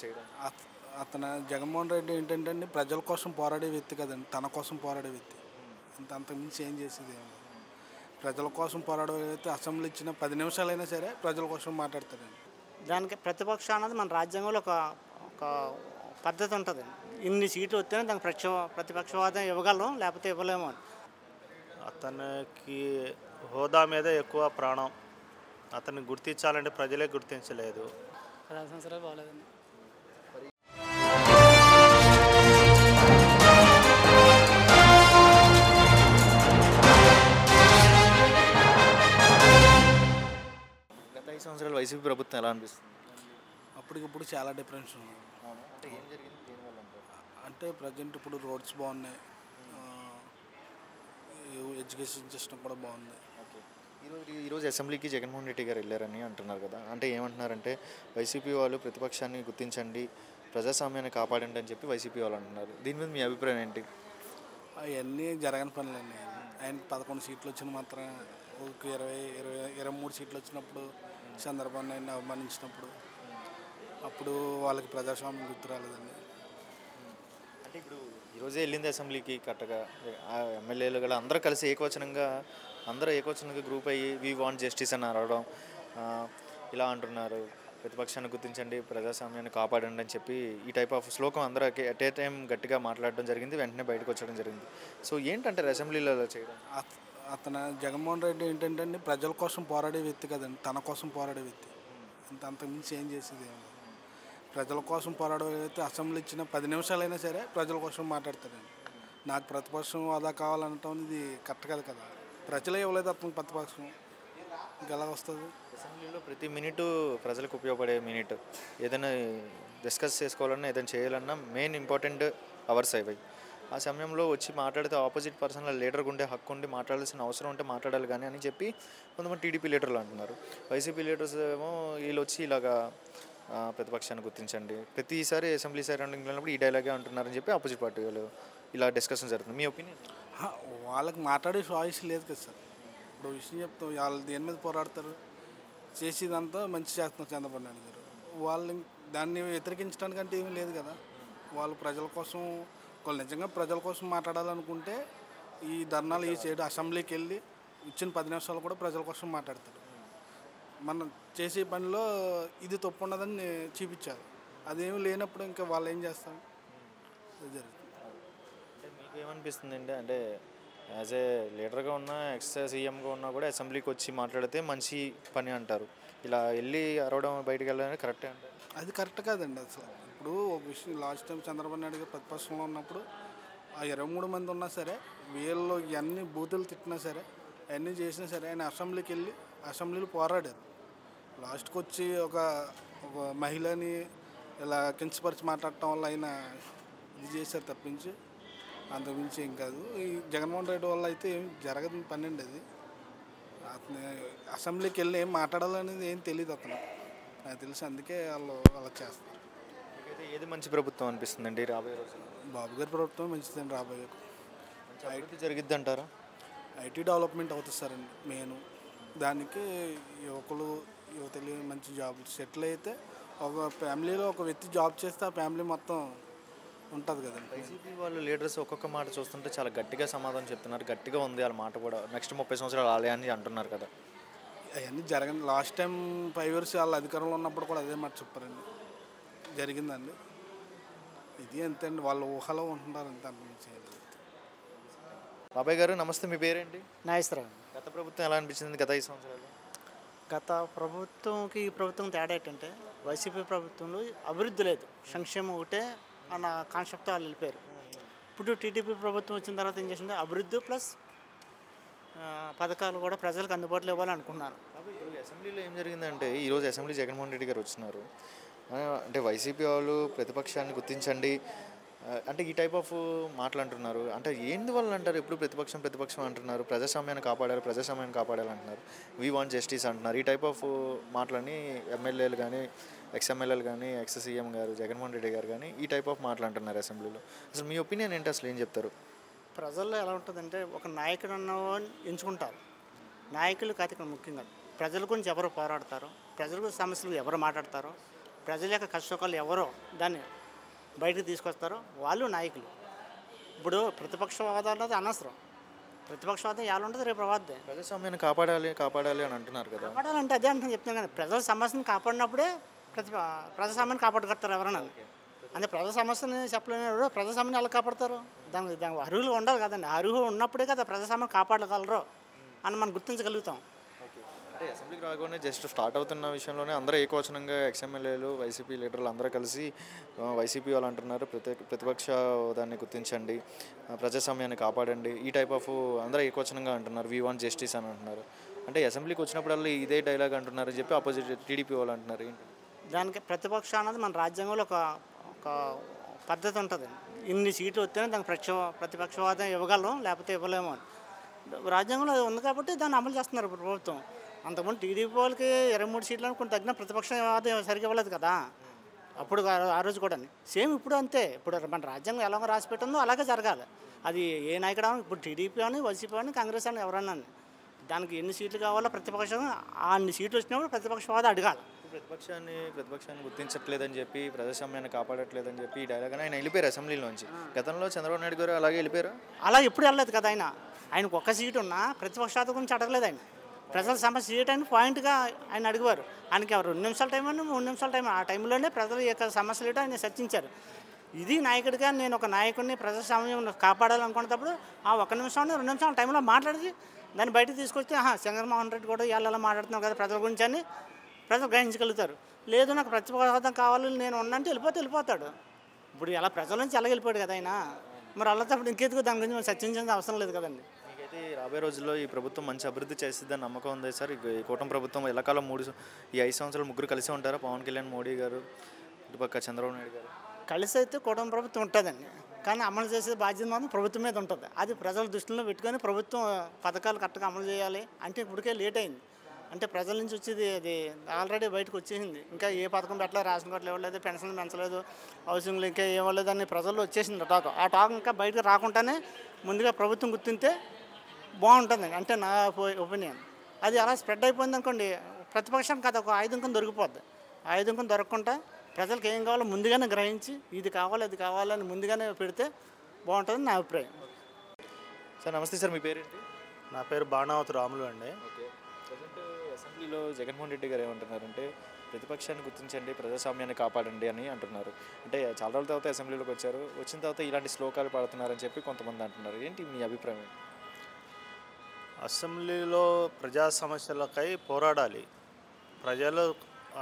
చేయడం? అతను జగన్మోహన్ రెడ్డి ఏంటంటే అండి ప్రజల కోసం పోరాడే వ్యక్తి కదండి, తన కోసం పోరాడే వ్యక్తి. అంతకుమించి ఏం చేసేది ఏమి లేదు. ప్రజల కోసం పోరాడే వ్యక్తి అసెంబ్లీ ఇచ్చిన 10 నిమిషాలైనా సరే ప్రజల కోసం మాట్లాడతాడండి. దానికి ప్రతిపక్ష అన్నది మన రాజ్యాంగంలో ఒక ఒక పద్ధతి ఉంటుంది. ఇన్ని సీట్లు వస్తేనే దానికి ప్రతిపక్షవాదం ఇవ్వగలం, లేకపోతే ఇవ్వలేము అని. అతనికి హోదా మీద ఎక్కువ ప్రాణం. అతన్ని గుర్తించాలంటే ప్రజలే గుర్తించలేదు. 10 సంవత్సరాలు బాగాలేదండి. గత 5 సంవత్సరాలు వైసీపీ ప్రభుత్వం ఎలా అనిపిస్తుంది? అప్పటికిప్పుడు చాలా డిఫరెన్స్ ఉంది. అంటే ఏం జరిగింది దీనివల్ల అంటారు? అంటే ప్రజెంట్ ఇప్పుడు రోడ్స్ బాగున్నాయి, ఎడ్యుకేషన్ సిస్టమ్ కూడా బాగుంది. ఓకే. ఈరోజు అసెంబ్లీకి జగన్మోహన్ రెడ్డి గారు వెళ్ళారని అంటున్నారు కదా, అంటే ఏమంటున్నారంటే వైసీపీ వాళ్ళు ప్రతిపక్షాన్ని గుర్తించండి, ప్రజాస్వామ్యాన్ని కాపాడండి అని చెప్పి వైసీపీ వాళ్ళు అంటున్నారు. దీని మీద మీ అభిప్రాయం ఏంటి? అవన్నీ జరగని పనులండి. ఆయన 11 సీట్లు వచ్చిన మాత్రం ఒక 23 సీట్లు వచ్చినప్పుడు చంద్రబాబు నాయుడిని అవమానించినప్పుడు అప్పుడు వాళ్ళకి ప్రజాస్వామ్యం గుర్తు రాలేదండి. అంటే ఇప్పుడు ఈరోజే వెళ్ళింది అసెంబ్లీకి కరెక్ట్గా ఎమ్మెల్యేలు కూడా అందరూ కలిసి ఏకవచనంగా గ్రూప్ అయ్యి వీ వాంట్ జస్టిస్ అని అడగడం, ఇలా అంటున్నారు, ప్రతిపక్షాన్ని గుర్తించండి, ప్రజాస్వామ్యాన్ని కాపాడండి అని చెప్పి ఈ టైప్ ఆఫ్ శ్లోకం అందరూ ఎట్ ఏ టైం గట్టిగా మాట్లాడడం జరిగింది, వెంటనే బయటకు వచ్చడం జరిగింది. సో ఏంటంటారు అసెంబ్లీలో చేయడం? అతను జగన్మోహన్ రెడ్డి ఏంటంటే అండి ప్రజల కోసం పోరాడే వ్యక్తి కదండి, తన కోసం పోరాడే వ్యక్తి. అంతకుమించి ఏం చేసేది ఏమి లేదు. ప్రజల కోసం పోరాడే వ్యక్తి అసెంబ్లీ ఇచ్చిన 10 నిమిషాలైనా సరే ప్రజల కోసం మాట్లాడతాడండి. నాకు ప్రతిపక్షం హోదా కావాలనటం ఇది కరెక్ట్ కాదు కదా. ప్రజలే ఇవ్వలేదు అతనికి ప్రతిపక్షం, ఇంకెలా వస్తుంది? అసెంబ్లీలో ప్రతి మినిట్ ప్రజలకు ఉపయోగపడే మినిట్, ఏదైనా డిస్కస్ చేసుకోవాలన్నా ఏదైనా చేయాలన్నా మెయిన్ ఇంపార్టెంట్ అవర్స్ అవి. ఆ సమయంలో వచ్చి మాట్లాడితే ఆపోజిట్ పర్సన్ల లీడర్గా ఉండే హక్కు ఉండి మాట్లాడాల్సిన అవసరం ఉంటే మాట్లాడాలి కానీ అని చెప్పి కొంతమంది టీడీపీ లీడర్లు అంటున్నారు. వైసీపీ లీడర్స్ ఏమో వీళ్ళు వచ్చి ఇలాగా ప్రతిపక్షాన్ని గుర్తించండి, ప్రతిసారి అసెంబ్లీ సరౌండింగ్లో ఉన్నప్పుడు ఈ డైలాగే అంటున్నారని చెప్పి ఆపోజిట్ పార్టీ వాళ్ళు ఇలా డిస్కషన్ జరుగుతుంది. మీ ఒపీనియన్? వాళ్ళకి మాట్లాడే చాయిస్ లేదు కదా సార్. ఇప్పుడు విషయం చెప్తాం, వాళ్ళు దేని మీద పోరాడతారు? చేసేదంతా మంచి చేస్తున్నారు చంద్రబాబు నాయుడు గారు. వాళ్ళు దాన్ని వ్యతిరేకించడానికంటే ఏమీ లేదు కదా. వాళ్ళు ప్రజల కోసం, వాళ్ళు నిజంగా ప్రజల కోసం మాట్లాడాలనుకుంటే ఈ ధర్నాలు ఈ చేయడం, అసెంబ్లీకి వెళ్ళి ఇచ్చిన 10 నిమిషాలు కూడా ప్రజల కోసం మాట్లాడతారు. మనం చేసే పనిలో ఇది తప్పు ఉన్నదని చూపించాలి. అదేమి లేనప్పుడు ఇంకా వాళ్ళు ఏం చేస్తారు? అది జరుగుతుంది. అంటే మీకు ఏమనిపిస్తుంది అంటే యాజ్ ఏ లీడర్గా ఉన్నా, ఎక్స్ సీఎంగా ఉన్నా కూడా అసెంబ్లీకి వచ్చి మాట్లాడితే మంచి పని అంటారు, ఇలా వెళ్ళి అరవడం బయటకు వెళ్ళడం కరెక్టే అంటారు? అది కరెక్ట్ కాదండి అసలు. ఇప్పుడు ఒక విషయం, లాస్ట్ టైం చంద్రబాబు నాయుడు గారు ప్రతిపక్షంలో ఉన్నప్పుడు ఆ 23 మంది ఉన్నా సరే, వీళ్ళు ఇవన్నీ బూతులు తిట్టినా సరే, అవన్నీ చేసినా సరే ఆయన అసెంబ్లీకి వెళ్ళి అసెంబ్లీలో పోరాడారు. లాస్ట్కి వచ్చి ఒక మహిళని ఇలా కించపరిచి మాట్లాడటం వల్ల ఆయన ఇది చేశారు తప్పించి అంతకుమించి ఏం కాదు. ఈ జగన్మోహన్ రెడ్డి వల్ల అయితే ఏం జరగదు పని అండి. అది అతను అసెంబ్లీకి వెళ్ళి ఏం మాట్లాడాలనేది ఏం తెలియదు అతను, నాకు తెలిసి. అందుకే వాళ్ళు అలా చేస్తారు. మీకైతే ఏది మంచి ప్రభుత్వం అనిపిస్తుందండి రాబోయే రోజుల్లో? బాబు గారి ప్రభుత్వం మంచిదండి. రాబోయే మంచి అభివృద్ధి జరిగిద్ది అంటారా? ఐటీ డెవలప్మెంట్ అవుతుంది సార్ అండి మెయిన్. దానికి యువతలు మంచి జాబ్ సెటిల్ అయితే, ఒక ఫ్యామిలీలో ఒక వ్యక్తి జాబ్ చేస్తే ఆ ఫ్యామిలీ మొత్తం ఉంటుంది కదండి. వైసీపీ వాళ్ళు లీడర్స్ ఒక్కొక్క మాట చూస్తుంటే చాలా గట్టిగా సమాధానం చెప్తున్నారు, గట్టిగా ఉంది వాళ్ళ మాట కూడా. నెక్స్ట్ 30 సంవత్సరాలు ఆలయాన్ని అంటున్నారు కదా. అవన్నీ జరగండి. లాస్ట్ టైం 5 years వాళ్ళ అధికారంలో ఉన్నప్పుడు కూడా అదే మాట చెప్పారండి, జరిగిందండి. ఇది అంతే అండి, వాళ్ళ ఊహలో ఉంటున్నారు అంతే, అంతకుమించి చేయలేదు. బాబాయ్ గారు నమస్తే, మీ పేరేంటి? నాగేశ్వరరావు. గత ప్రభుత్వం ఎలా అనిపించింది గత 5 సంవత్సరాలు? గత ప్రభుత్వంకి ఈ ప్రభుత్వం తేడా ఏంటంటే, వైసీపీ ప్రభుత్వంలో అభివృద్ధి లేదు, సంక్షేమం ఒకటే అన్న కాన్సెప్ట్తో వాళ్ళు వెళ్ళిపోయారు. ఇప్పుడు టీడీపీ ప్రభుత్వం వచ్చిన తర్వాత ఏం చేసింది, అభివృద్ధి ప్లస్ పథకాలు కూడా ప్రజలకు అందుబాటులో ఇవ్వాలనుకున్నారు. ఇప్పుడు అసెంబ్లీలో ఏం జరిగిందంటే, ఈరోజు అసెంబ్లీ జగన్మోహన్ రెడ్డి గారు వచ్చినారు. అంటే వైసీపీ వాళ్ళు ప్రతిపక్షాన్ని గుర్తించండి అంటే ఈ టైప్ ఆఫ్ మాటలు అంటున్నారు. అంటే ఎందువల్ల అంటారు? ఎప్పుడు ప్రతిపక్షం అంటున్నారు, ప్రజాస్వామ్యాన్ని కాపాడాలి అంటున్నారు, వీ వాంట్ జస్టిస్ అంటున్నారు. ఈ టైప్ ఆఫ్ మాటలని ఎమ్మెల్యేలు కానీ, ఎక్స్ఎమ్మెల్యేలు కానీ, ఎక్స్ సీఎం గారు జగన్మోహన్ రెడ్డి గారు కానీ ఈ టైప్ ఆఫ్ మాటలు అంటున్నారు అసెంబ్లీలో. అసలు మీ ఒపీనియన్ ఏంటి? అసలు ఏం చెప్తారు? ప్రజల్లో ఎలా ఉంటుందంటే, ఒక నాయకుడు అన్నవాడిని ఎంచుకుంటారు. నాయకులు కాదు ఇక్కడ ముఖ్యంగా, ప్రజల గురించి ఎవరు పోరాడతారో, ప్రజల గురించి సమస్యలు ఎవరు మాట్లాడతారో ప్రజల యొక్క కష్టసుఖాలు ఎవరో దాన్ని బయటకు తీసుకొస్తారో వాళ్ళు నాయకులు. ఇప్పుడు ప్రతిపక్షవాదం అన్నది అనవసరం. ప్రతిపక్షవాదం ఎలా ఉంటుంది రేపు ప్రవాదే. ప్రజాస్వామ్యాన్ని కాపాడాలి అని అంటున్నారు కదా. కాపాడాలంటే అదే అంటే చెప్తున్నాను కదా, ప్రజల సమస్యను కాపాడినప్పుడే ప్రజాస్వామ్యాన్ని కాపాడుకొస్తారు ఎవరన్నా. అంటే ప్రజా సమస్యని చెప్పలేని ప్రజాస్వామ్యాన్ని ఎలా కాపాడతారు? దానికి అర్హులు ఉండాలి కదండి. అర్హులు ఉన్నప్పుడే కదా ప్రజాస్వామ్యం కాపాడగలరు అని మనం గుర్తించగలుగుతాం. అంటే అసెంబ్లీకి రాగానే జస్ట్ స్టార్ట్ అవుతున్న విషయంలోనే అందరూ ఏకవచనంగా ఎక్స్ఎమ్మెల్యేలు వైసీపీ లీడర్లు అందరూ కలిసి వైసీపీ వాళ్ళు అంటున్నారు ప్రతిపక్ష హోదాన్ని గుర్తించండి, ప్రజాస్వామ్యాన్ని కాపాడండి, ఈ టైప్ ఆఫ్ అందరూ ఏకవచనంగా అంటున్నారు. వీ వాంట్ జస్టిస్ అని అంటున్నారు. అంటే అసెంబ్లీకి వచ్చినప్పుడల్లా ఇదే డైలాగ్ అంటున్నారని చెప్పి ఆపోజిట్ టీడీపీ వాళ్ళు అంటున్నారు. ఏంటి దానికి ప్రతిపక్ష అన్నది మన రాజ్యాంగంలో ఒక పద్ధతి ఉంటుంది. ఇన్ని సీట్లు వస్తేనే దానికి ప్రతిపక్షవాదం ఇవ్వగలం, లేకపోతే ఇవ్వలేము అని రాజ్యాంగంలో అది ఉంది కాబట్టి దాన్ని అమలు చేస్తున్నారు ప్రభుత్వం. అంతకుముందు టీడీపీ వాళ్ళకి 23 సీట్లను కొంచెం తగ్గిన ప్రతిపక్షవాదం సరిగ్గా ఇవ్వలేదు కదా అప్పుడు ఆ రోజు కూడా. సేమ్ ఇప్పుడు అంతే. ఇప్పుడు మన రాజ్యాంగం ఎలా రాసి పెట్టిందో అలాగే జరగాలి. అది ఏ నాయకుడు ఇప్పుడు టీడీపీ అని, వైసీపీ అని, కాంగ్రెస్ అని ఎవరన్నా దానికి ఎన్ని సీట్లు కావాలో ప్రతిపక్షం అన్ని సీట్లు వచ్చినప్పుడు ప్రతిపక్షవాదం అడగాలి. ప్రతిపక్షాన్ని గుర్తించట్లేదని చెప్పి, ప్రజాస్వామ్యాన్ని కాపాడట్లేదని చెప్పి ఈ డైలాగ్ ఆయన వెళ్ళిపోయారు అసెంబ్లీలోంచి. గతంలో చంద్రబాబు నాయుడు గారు అలాగే వెళ్ళిపోయారు. అలా ఎప్పుడు వెళ్ళలేదు కదా ఆయనకు ఒక్క సీటు ఉన్నా ప్రతిపక్షాల గురించి అడగలేదు. ఆయన ప్రజల సమస్య చేయడానికి పాయింట్గా ఆయన అడిగారు. ఆయనకి 2 నిమిషాల టైం అని 3 నిమిషాల టైం, ఆ టైంలోనే ప్రజల యొక్క సమస్యలు ఏంటో ఆయన చర్చించారు. ఇది నాయకుడిగా నేను ఒక నాయకుడిని ప్రజాస్వామ్యం కాపాడాలనుకున్నప్పుడు ఆ 1 నిమిషం 2 నిమిషాల టైంలో మాట్లాడి దాన్ని బయటకు తీసుకొస్తే జగన్మోహన్ రెడ్డి కూడా ఇలా మాట్లాడుతున్నాం కదా ప్రజల గురించి అని ప్రజలు గ్రహించగలుగుతారు. లేదు నాకు ప్రతిపక్షం కావాలి నేను ఉన్నంటే వెళ్ళిపోతాడు. ఇప్పుడు ఎలా ప్రజల నుంచి ఎలా వెళ్ళిపోయాడు కదా ఆయన. మరి అలాంటప్పుడు ఇంకెందుకు దాని గురించి చర్చించాల్సిన అవసరం లేదు కదండి. మీకైతే రాబోయే రోజుల్లో ఈ ప్రభుత్వం మంచి అభివృద్ధి చేస్తుందని నమ్మకం ఉంది సార్. ఈ కూటమి ప్రభుత్వం ఎల్లకాలం ఈ 5 సంవత్సరాలు ముగ్గురు కలిసి ఉంటారా? పవన్ కళ్యాణ్, మోడీ గారు, ఇటుపక్క చంద్రబాబు నాయుడు గారు కలిసి అయితే కూటమి ప్రభుత్వం ఉంటుందండి. కానీ అమలు చేసే బాధ్యత మాత్రం ప్రభుత్వం మీద ఉంటుంది. అది ప్రజల దృష్టిలో పెట్టుకొని ప్రభుత్వం పథకాలు కరెక్ట్గా అమలు చేయాలి. అంటే ఇప్పటికే లేట్ అయింది. అంటే ప్రజల నుంచి వచ్చేది అది ఆల్రెడీ బయటకు వచ్చేసింది. ఇంకా ఏ పథకం పెట్టలేదు, రేషన్ కార్డులు ఇవ్వలేదు, పెన్షన్లు పెంచలేదు, హౌసింగ్లు ఇంకా ఇవ్వలేదు అని ప్రజల్లో వచ్చేసింది టాక్. ఆ టాక్ ఇంకా బయటకు రాకుండానే ముందుగా ప్రభుత్వం గుర్తింటే బాగుంటుంది. అంటే నా ఒపీనియన్. అది అలా స్ప్రెడ్ అయిపోయింది అనుకోండి, ప్రతిపక్షానికి అది ఒక ఆయుధం కింద దొరికిపోద్ది. ఆయుధం కింద దొరకకుండా ప్రజలకు ఏం కావాలో ముందుగానే గ్రహించి ఇది కావాలి అది కావాలని ముందుగానే పెడితే బాగుంటుందని నా అభిప్రాయం. సార్ నమస్తే సార్, మీ పేరేంటి? నా పేరు బాణావతి రాములు అండి. ఓకే. ప్రజెంట్ అసెంబ్లీలో జగన్మోహన్ రెడ్డి గారు ఏమంటున్నారంటే ప్రతిపక్షాన్ని గుర్తించండి, ప్రజాస్వామ్యాన్ని కాపాడండి అని అంటున్నారు. అంటే చాలా రోజుల తర్వాత అసెంబ్లీలోకి వచ్చారు, వచ్చిన తర్వాత ఇలాంటి శ్లోకాలు పాడుతున్నారని చెప్పి కొంతమంది అంటున్నారు. ఏంటి మీ అభిప్రాయం? అసెంబ్లీలో ప్రజా సమస్యలకై పోరాడాలి. ప్రజలు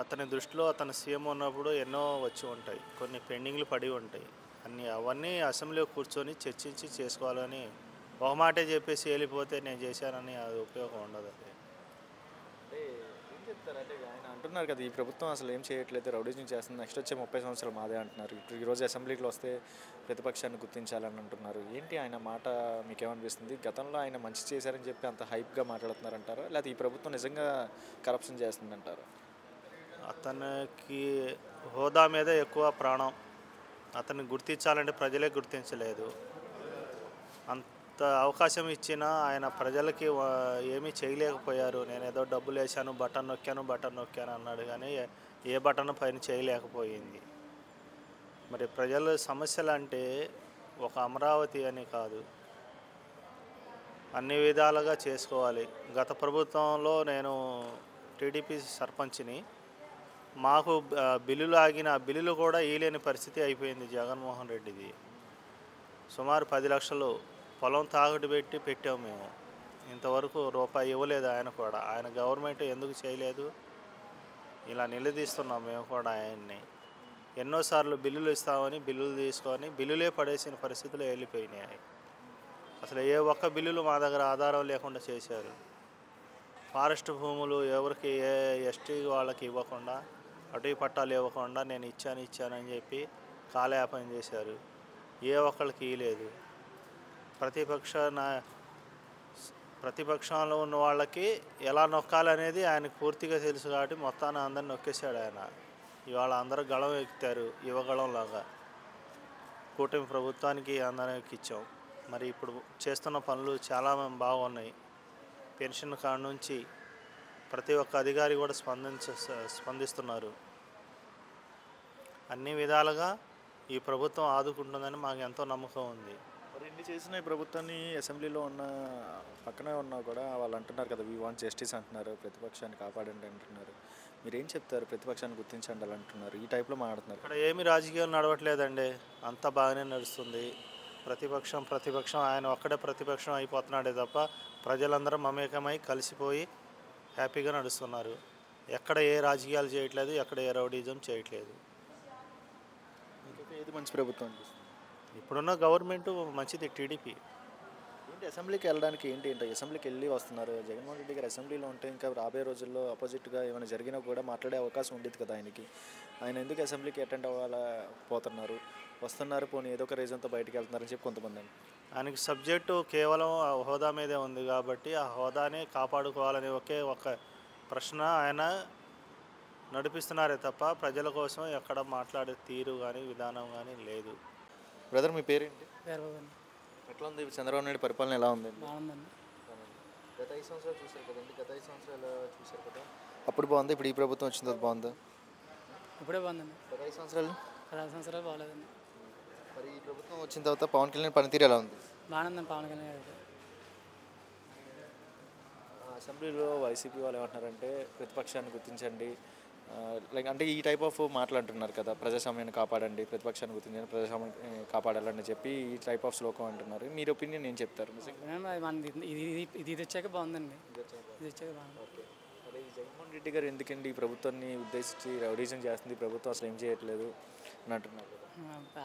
అతని దృష్టిలో అతను సీఎం ఉన్నప్పుడు ఎన్నో వచ్చి ఉంటాయి, కొన్ని పెండింగ్లు పడి ఉంటాయి. అవన్నీ అసెంబ్లీలో కూర్చొని చర్చించి చేసుకోవాలని ఒక మాటే చెప్పేసి వెళ్ళిపోతే నేను చేశానని అది ఉపయోగం ఉండదు. అది అంటే ఏం చెప్తారంటే ఆయన అంటున్నారు కదా, ఈ ప్రభుత్వం అసలు ఏం చేయట్లేదు, రౌడీజం చేస్తుంది, నెక్స్ట్ వచ్చే 30 సంవత్సరాలు మాదే అంటున్నారు. ఈరోజు అసెంబ్లీకి వస్తే ప్రతిపక్షాన్ని గుర్తించాలని అంటున్నారు. ఏంటి ఆయన మాట మీకేమనిపిస్తుంది? గతంలో ఆయన మంచి చేశారని చెప్పి అంత హైప్గా మాట్లాడుతున్నారంటారా, లేకపోతే ఈ ప్రభుత్వం నిజంగా కరప్షన్ చేస్తుందంటారా? అతనికి హోదా మీద ఎక్కువ ప్రాణం. అతన్ని గుర్తించాలంటే ప్రజలే గుర్తించలేదు. అంత అవకాశం ఇచ్చినా ఆయన ప్రజలకి ఏమీ చేయలేకపోయారు. నేను ఏదో డబ్బులు వేసాను, బటన్ నొక్కాను అన్నాడు, కానీ ఏ బటన్ పైన చేయలేకపోయింది. మరి ప్రజల సమస్యలు అంటే ఒక అమరావతి అని కాదు, అన్ని విధాలుగా చేసుకోవాలి. గత ప్రభుత్వంలో నేను టీడీపీ సర్పంచ్ని, మాకు బిల్లులు ఆగిన ఆ బిల్లులు కూడా ఇవ్వలేని పరిస్థితి అయిపోయింది జగన్మోహన్ రెడ్డిది. సుమారు 10 లక్షలు పొలం తాగుడు పెట్టాము మేము. ఇంతవరకు రూపాయి ఇవ్వలేదు ఆయన కూడా. ఆయన గవర్నమెంట్ ఎందుకు చేయలేదు ఇలా నిలదీస్తున్నాం మేము కూడా ఆయన్ని. ఎన్నోసార్లు బిల్లులు ఇస్తామని బిల్లులు తీసుకొని బిల్లులే పడేసిన పరిస్థితులు వెళ్ళిపోయినాయి. అసలు ఏ ఒక్క బిల్లులు మా దగ్గర ఆధారం లేకుండా చేశారు. ఫారెస్ట్ భూములు ఎవరికి ఏ ఎస్టీ వాళ్ళకి ఇవ్వకుండా, అటవీ పట్టాలు ఇవ్వకుండా నేను ఇచ్చానని చెప్పి కాలయాపన చేశారు. ఏ ఒక్కళ్ళకి ఇవ్వలేదు. ప్రతిపక్షంలో ఉన్న వాళ్ళకి ఎలా నొక్కాలనేది ఆయనకు పూర్తిగా తెలుసు కాబట్టి మొత్తాన్ని అందరిని నొక్కేశాడు ఆయన. ఇవాళ అందరూ గళం ఎక్కుతారు, యువగళంలాగా. కూటమి ప్రభుత్వానికి అందరికి ఇచ్చాం. మరి ఇప్పుడు చేస్తున్న పనులు చాలా బాగున్నాయి. పెన్షన్ కాడ నుంచి ప్రతి ఒక్క అధికారి కూడా స్పందిస్తున్నారు. అన్ని విధాలుగా ఈ ప్రభుత్వం ఆదుకుంటుందని మాకు ఎంతో నమ్మకం ఉంది. మరి ఇన్ని చేసిన ఈ ప్రభుత్వాన్ని అసెంబ్లీలో ఉన్న పక్కనే ఉన్నా కూడా వాళ్ళు అంటున్నారు కదా, వీ వాంట్ జస్టిస్ అంటున్నారు, ప్రతిపక్షాన్ని కాపాడండి అంటున్నారు. మీరు ఏం చెప్తారు? ప్రతిపక్షాన్ని గుర్తించండి అని అంటున్నారు, ఈ టైప్లో మాట్లాడుతున్నారు. ఇక్కడ ఏమి రాజకీయాలు నడవట్లేదండి, అంతా బాగానే నడుస్తుంది. ప్రతిపక్షం ఆయన ఒక్కడే ప్రతిపక్షం అయిపోతున్నాడే తప్ప ప్రజలందరూ మమేకమై కలిసిపోయి హ్యాపీగా నడుస్తున్నారు. ఎక్కడ ఏ రాజకీయాలు చేయట్లేదు, ఎక్కడ ఏ రౌడీజం చేయట్లేదు. ఏది మంచి ప్రభుత్వం అనిపిస్తుంది? ఇప్పుడున్న గవర్నమెంట్ మంచిది, టీడీపీ. ఏంటి అసెంబ్లీకి వెళ్ళడానికి ఏంటి అసెంబ్లీకి వెళ్ళి వస్తున్నారు? జగన్మోహన్ రెడ్డి గారు అసెంబ్లీలో ఉంటే ఇంకా రాబోయే రోజుల్లో అపోజిట్గా ఏమైనా జరిగినా కూడా మాట్లాడే అవకాశం ఉండేది కదా ఆయనకి. ఆయన ఎందుకు అసెంబ్లీకి అటెండ్ అవ్వాలా పోతున్నారు, వస్తున్నారు, పోనీ ఏదో ఒక రీజన్తో బయటకు వెళ్తున్నారని చెప్పి కొంతమంది అండి. ఆయనకి సబ్జెక్టు కేవలం ఆ హోదా మీదే ఉంది కాబట్టి ఆ హోదాని కాపాడుకోవాలనే ఒక ప్రశ్న ఆయన నడిపిస్తున్నారే తప్ప ప్రజల కోసం ఎక్కడ మాట్లాడే తీరు కానీ విధానం కానీ లేదు. బ్రదర్ మీ పేరేంటి? పేరుందండి. ఎట్లా ఉంది చంద్రబాబు నాయుడు పరిపాలన, ఎలా ఉంది? బాగుందండి. గత 5 సంవత్సరాలు చూశారు కదండి, గత 5 సంవత్సరాలు చూశారు కదా, అప్పుడు బాగుంది, ఇప్పుడు ఈ ప్రభుత్వం వచ్చిన తర్వాత బాగుందా? ఇప్పుడే బాగుందండి. గత 5 సంవత్సరాలు 10 సంవత్సరాలు బాగలేదండి. మరి ఈ ప్రభుత్వం వచ్చిన తర్వాత పవన్ కళ్యాణ్ పనితీరు ఎలా ఉంది? బాగుందండి పవన్ కళ్యాణ్ గారు. అసెంబ్లీలో వైసీపీ వాళ్ళు ఏమంటున్నారంటే ప్రతిపక్షాన్ని గుర్తించండి, లైక్ అంటే ఈ టైప్ ఆఫ్ మాటలు అంటున్నారు కదా, ప్రజాస్వామ్యాన్ని కాపాడండి, ప్రతిపక్షాన్ని గుర్తించండి, ప్రజాస్వామ్యాన్ని కాపాడాలని చెప్పి ఈ టైప్ ఆఫ్ శ్లోకం అంటున్నారు. మీరు ఒపీనియన్ ఏం చెప్తారు? ఇది వచ్చాక బాగుందండి. ఇది వచ్చాక బాగుంది. మరి ఈ జగన్మోహన్ రెడ్డి గారు ఎందుకండి ఈ ప్రభుత్వాన్ని ఉద్దేశించి రౌడీజం చేస్తుంది, ప్రభుత్వం అసలు ఏం చేయట్లేదు అని అంటున్నారు కదా?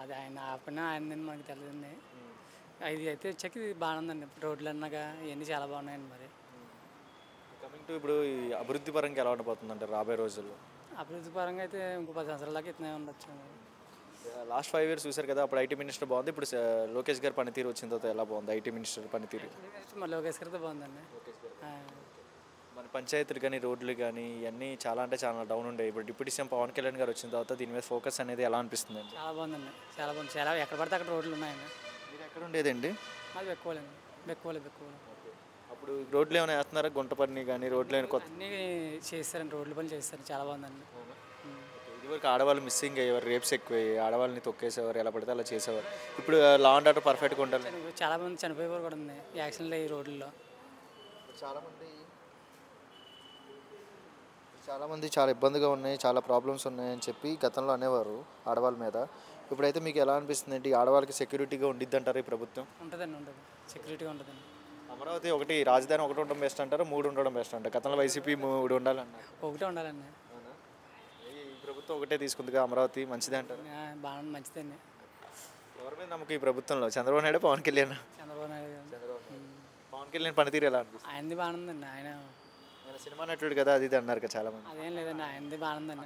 అది ఆయన ఆపణ ఆయన మనకి తెలియదండి. ఇది అయితే వచ్చాక ఇది బాగుందండి. రోడ్లు అన్నాక ఇవన్నీ చాలా బాగున్నాయండి. మరి కమింగ్ టు ఇప్పుడు ఈ అభివృద్ధి పరంగా ఎలా ఉండబోతుంది అంటే రాబోయే రోజుల్లో? అభివృద్ధి పరంగా అయితే ఇంకో 10 సంవత్సరాల దాకా ఇతనే ఉండొచ్చు. లాస్ట్ 5 years చూశారు కదా, అప్పుడు ఐటీ మినిస్టర్ బాగుంది, ఇప్పుడు లోకేష్ గారు పనితీరు వచ్చిన తర్వాత ఎలా బాగుంది ఐటీ మినిస్టర్ పనితీరు? మళ్ళీ లోకేష్ గారితో బాగుందండి. మన పంచాయతీలు కానీ రోడ్లు కానీ ఇవన్నీ చాలా అంటే చాలా డౌన్ ఉండే. ఇప్పుడు డిప్యూటీ సీఎం పవన్ కళ్యాణ్ గారు వచ్చిన తర్వాత దీని మీద ఫోకస్ అనేది ఎలా అనిపిస్తుంది? చాలా బాగుందండి, చాలా బాగుంది. చాలా ఎక్కడ పడితే అక్కడ రోడ్లు ఉన్నాయండి. మీరు ఎక్కడ ఉండేదండి? మాది బెక్కువలేండి. బెక్కువలే. అప్పుడు రోడ్లు ఏమైనా వేస్తున్నారా? గుంట పని కానీ రోడ్లు ఏమైనా కొత్త అన్నీ చేస్తారండి, రోడ్ల పని చేస్తారు. చాలా బాగుందండి. ఇదివరకు ఆడవాళ్ళు మిస్సింగ్ అయ్యేవారు, రేప్స్ ఎక్కువయ్యాయి, ఆడవాళ్ళని తొక్కేసేవారు, ఎలా పడితే అలా చేసేవారు. ఇప్పుడు లా అండ్ ఆర్డర్ పర్ఫెక్ట్గా ఉండాలి. చాలా మంది చనిపోయేవారు కూడా ఉంది యాక్సిడెంట్లు ఈ రోడ్లలో. చాలామంది చాలా ఇబ్బందిగా ఉన్నాయి, చాలా ప్రాబ్లమ్స్ ఉన్నాయని చెప్పి గతంలో అనేవారు ఆడవాళ్ళ మీద. ఇప్పుడైతే మీకు ఎలా అనిపిస్తుంది ఏంటి? ఆడవాళ్ళకి సెక్యూరిటీగా ఉండిద్ది అంటారు ఈ ప్రభుత్వం? ఉంటుంది, సెక్యూరిటీగా ఉంటుందండి. అమరావతి ఒకటి రాజధాని ఒకటి ఉండడం బెస్ట్ అంటారు, 3 ఉండడం బెస్ట్ అంటారు. గతంలో వైసీపీ 3 ఉండాలన్నారు. ఒకటే ఉండాలండి. ఈ ప్రభుత్వం ఒకటే తీసుకుందిగా, అమరావతి మంచిదే అంటారు. బాగా మంచిదండి. ఎవరి మీద నమ్మకం ఈ ప్రభుత్వంలో? చంద్రబాబు నాయుడు, పవన్ కళ్యాణ్? చంద్రబాబు నాయుడు గారు. పవన్ కళ్యాణ్ పనితీరు ఎలా అనిపిస్తుంది? ఆయనది బాగుందండి. ఆయన సినిమా నటుడు కదా, అది ఇది అన్నారు కదా చాలా మంది. అదేం లేదండి, ఆయనది బాగుందండి.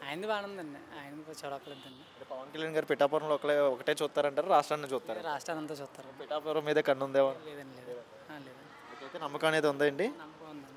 ఆయనది బాగుందండి, ఆయన చూడక్కలేదండి. పవన్ కళ్యాణ్ గారు పిఠాపురంలో ఒకటే చూస్తారంటారు, రాష్ట్రాన్ని చూస్తారు? రాష్ట్రాన్ని అంతా చూస్తారు. పిఠాపురం మీద కన్ను ఉందేమో? లేదండి. అయితే నమ్మకం అనేది ఉందండి. నమ్మకం ఉందండి.